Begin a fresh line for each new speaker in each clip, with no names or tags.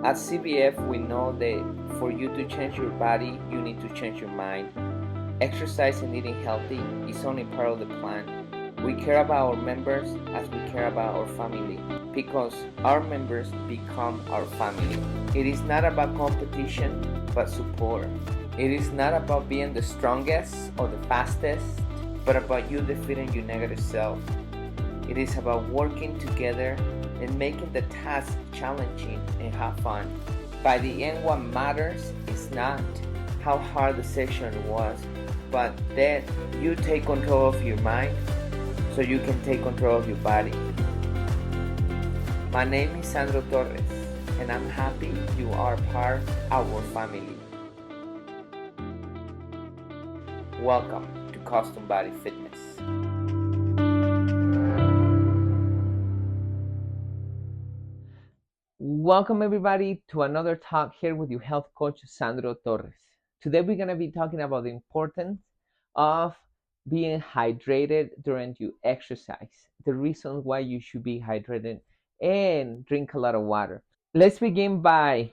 At CBF, we know that for you to change your body, you need to change your mind. Exercise and eating healthy is only part of the plan. We care about our members as we care about our family because our members become our family. It is not about competition but support. It is not about being the strongest or the fastest, but about you defeating your negative self. It is about working together and making the task challenging and have fun. By the end, what matters is not how hard the session was, but that you take control of your mind so you can take control of your body. My name is Sandro Torres, and I'm happy you are part of our family. Welcome to Custom Body Fitness. Welcome everybody to another talk here with your health coach Sandro Torres. Today we're going to be talking about the importance of being hydrated during your exercise, the reasons why you should be hydrated and drink a lot of water. Let's begin by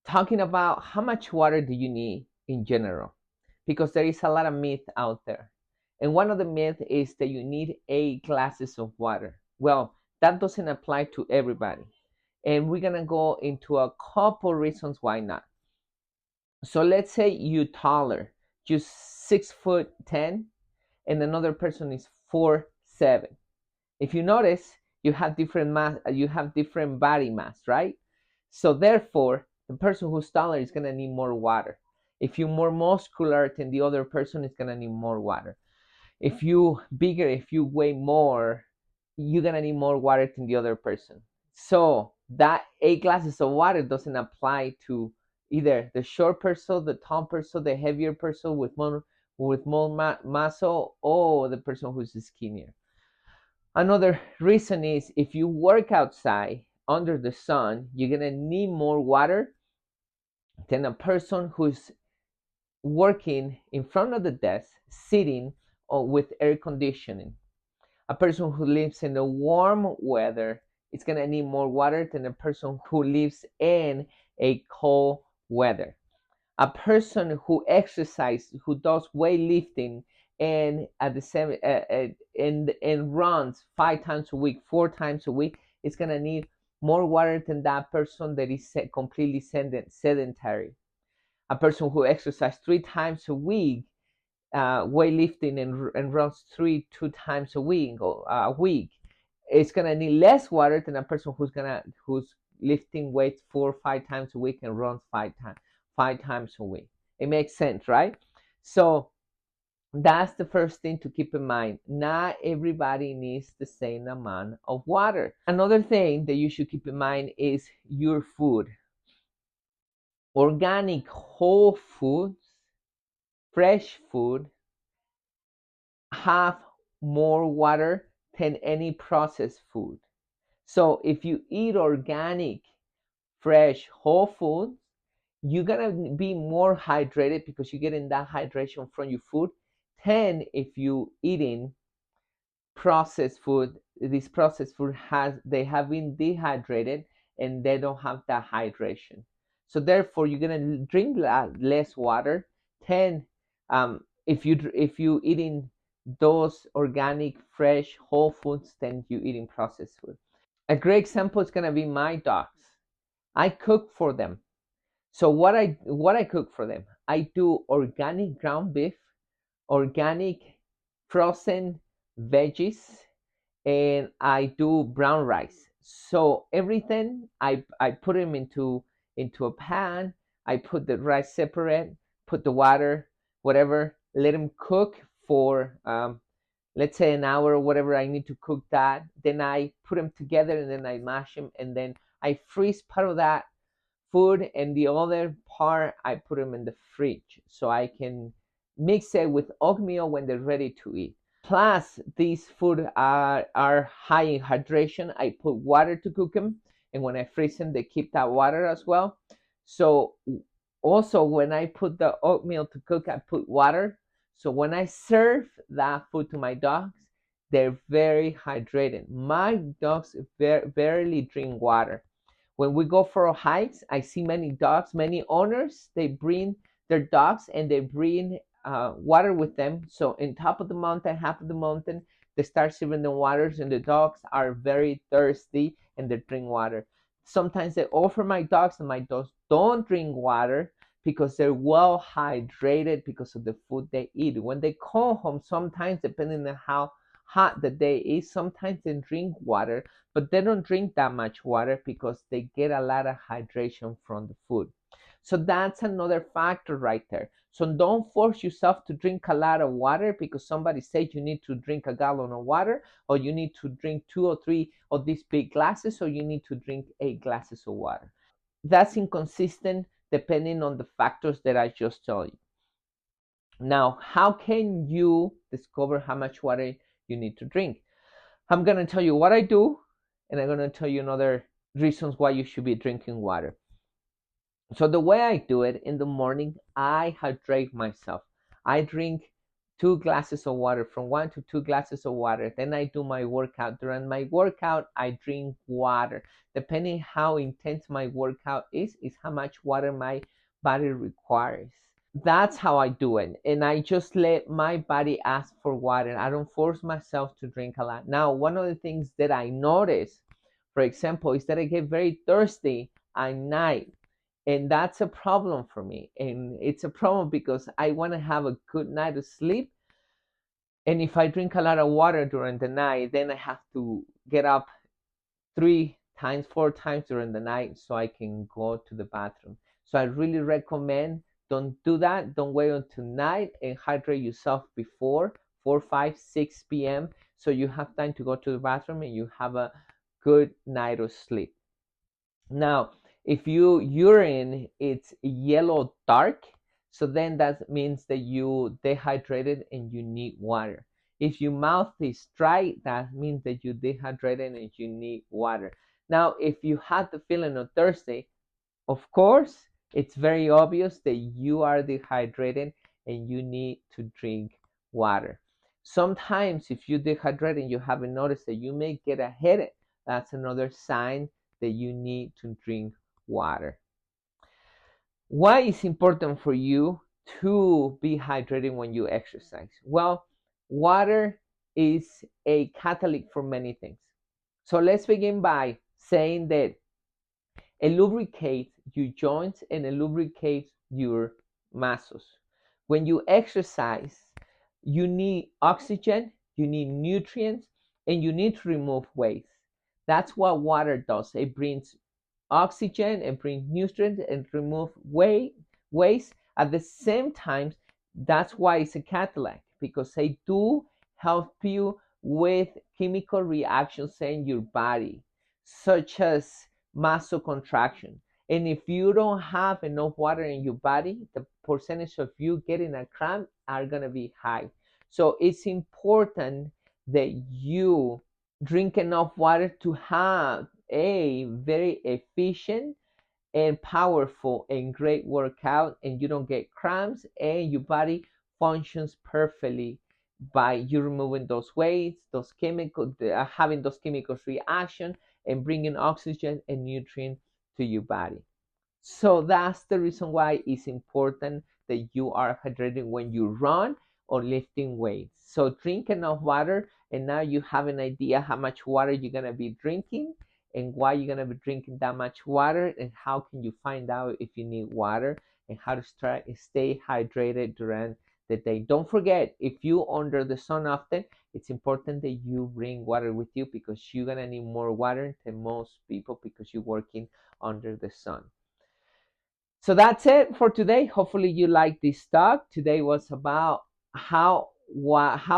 talking about how much water do you need in general, because there is a lot of myth out there. And one of the myths is that you need 8 glasses of water. Well, that doesn't apply to everybody. And we're gonna go into a couple reasons why not. So let's say you taller, just 6'10", and another person is 4'7". If you notice, you have different mass, you have different body mass, right? So therefore, the person who's taller is gonna need more water. If you're more muscular, then the other person is gonna need more water. If you bigger, if you weigh more, you're gonna need more water than the other person. So that 8 glasses of water doesn't apply to either the short person, the tall person, the heavier person with more muscle, or the person who's skinnier. Another reason is if you work outside under the sun, you're gonna need more water than a person who's working in front of the desk, sitting or with air conditioning. A person who lives in the warm weather is gonna need more water than a person who lives in a cold weather. A person who exercises, who does weightlifting, and at the same and runs 5 times a week, 4 times a week, is gonna need more water than that person that is completely sedentary. A person who exercises 3 times a week, weightlifting and runs 2 times a week, is gonna need less water than a person who's lifting weights 4 or 5 times a week and runs 5 times a week. It makes sense, right? So that's the first thing to keep in mind. Not everybody needs the same amount of water. Another thing that you should keep in mind is your food. Organic whole foods, fresh food, have more water than any processed food. So if you eat organic, fresh, whole foods, you're gonna be more hydrated because you're getting that hydration from your food than if you eating processed food. This processed food they have been dehydrated and they don't have that hydration. So therefore, you're gonna drink less water than if you eating those organic, fresh, whole foods than you eating processed food. A great example is gonna be my dogs. I cook for them. So what I cook for them, I do organic ground beef, organic frozen veggies, and I do brown rice. So everything I put them into a pan. I put the rice separate, put the water, whatever, let them cook for let's say an hour or whatever I need to cook that. Then I put them together and then I mash them and then I freeze part of that food and the other part I put them in the fridge so I can mix it with oatmeal when they're ready to eat. Plus, these food are high in hydration. I put water to cook them, and when I freeze them, they keep that water as well. So also when I put the oatmeal to cook, I put water. So when I serve that food to my dogs, they're very hydrated. My dogs barely drink water. When we go for hikes, I see many dogs, many owners, they bring their dogs and they bring water with them. So in top of the mountain, half of the mountain, they start serving the waters, and the dogs are very thirsty and they drink water. Sometimes they offer my dogs, and my dogs don't drink water because they're well hydrated because of the food they eat. When they come home, sometimes depending on how hot the day is, sometimes they drink water, but they don't drink that much water because they get a lot of hydration from the food. So that's another factor right there. So don't force yourself to drink a lot of water because somebody said you need to drink a gallon of water, or you need to drink 2 or 3 of these big glasses, or you need to drink 8 glasses of water. That's inconsistent depending on the factors that I just told you. Now, how can you discover how much water you need to drink? I'm going to tell you what I do, and I'm going to tell you another reasons why you should be drinking water. So the way I do it, in the morning, I hydrate myself. I drink 2 glasses of water, from 1 to 2 glasses of water. Then I do my workout. During my workout, I drink water. Depending how intense my workout is how much water my body requires. That's how I do it. And I just let my body ask for water. I don't force myself to drink a lot. Now, one of the things that I notice, for example, is that I get very thirsty at night. And that's a problem for me. And it's a problem because I want to have a good night of sleep. And if I drink a lot of water during the night, then I have to get up 3 times, 4 times during the night so I can go to the bathroom. So I really recommend, don't do that. Don't wait until night, and hydrate yourself before 4, 5, 6 p.m. so you have time to go to the bathroom and you have a good night of sleep. Now, if your urine it's yellow dark, so then that means that you dehydrated and you need water. If your mouth is dry, that means that you dehydrated and you need water. Now, if you have the feeling of thirsty, of course, it's very obvious that you are dehydrated and you need to drink water. Sometimes if you dehydrate and you haven't noticed that you may get a headache, that's another sign that you need to drink water. Why is important for you to be hydrated when you exercise? Well, water is a catalyst for many things. So let's begin by saying that it lubricates your joints and it lubricates your muscles. When you exercise, you need oxygen, you need nutrients, and you need to remove waste. That's what water does. It brings oxygen and brings nutrients and remove waste. At the same time, that's why it's a catalyst, because they do help you with chemical reactions in your body, such as muscle contraction. And if you don't have enough water in your body, the percentage of you getting a cramp are going to be high. So it's important that you drink enough water to have a very efficient and powerful and great workout, and you don't get cramps, and your body functions perfectly by you removing those weights, those chemicals, having those chemicals reaction and bringing oxygen and nutrient to your body. So that's the reason why it's important that you are hydrated when you run or lifting weights. So drink enough water, and now you have an idea how much water you're going to be drinking and why you're going to be drinking that much water, and how can you find out if you need water and how to stay hydrated during the day. Don't forget, if you under the sun often, it's important that you bring water with you because you're going to need more water than most people because you're working under the sun. So that's it for today. Hopefully you like this talk. Today was about how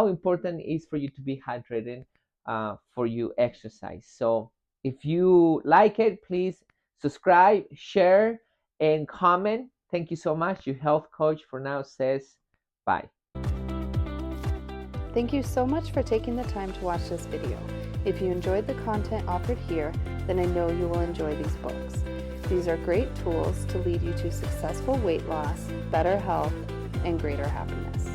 important it is for you to be hydrated for you exercise. So if you like it, please subscribe, share, and comment. Thank you so much. Your health coach for now says bye.
Thank you so much for taking the time to watch this video. If you enjoyed the content offered here, then I know you will enjoy these books. These are great tools to lead you to successful weight loss, better health, and greater happiness.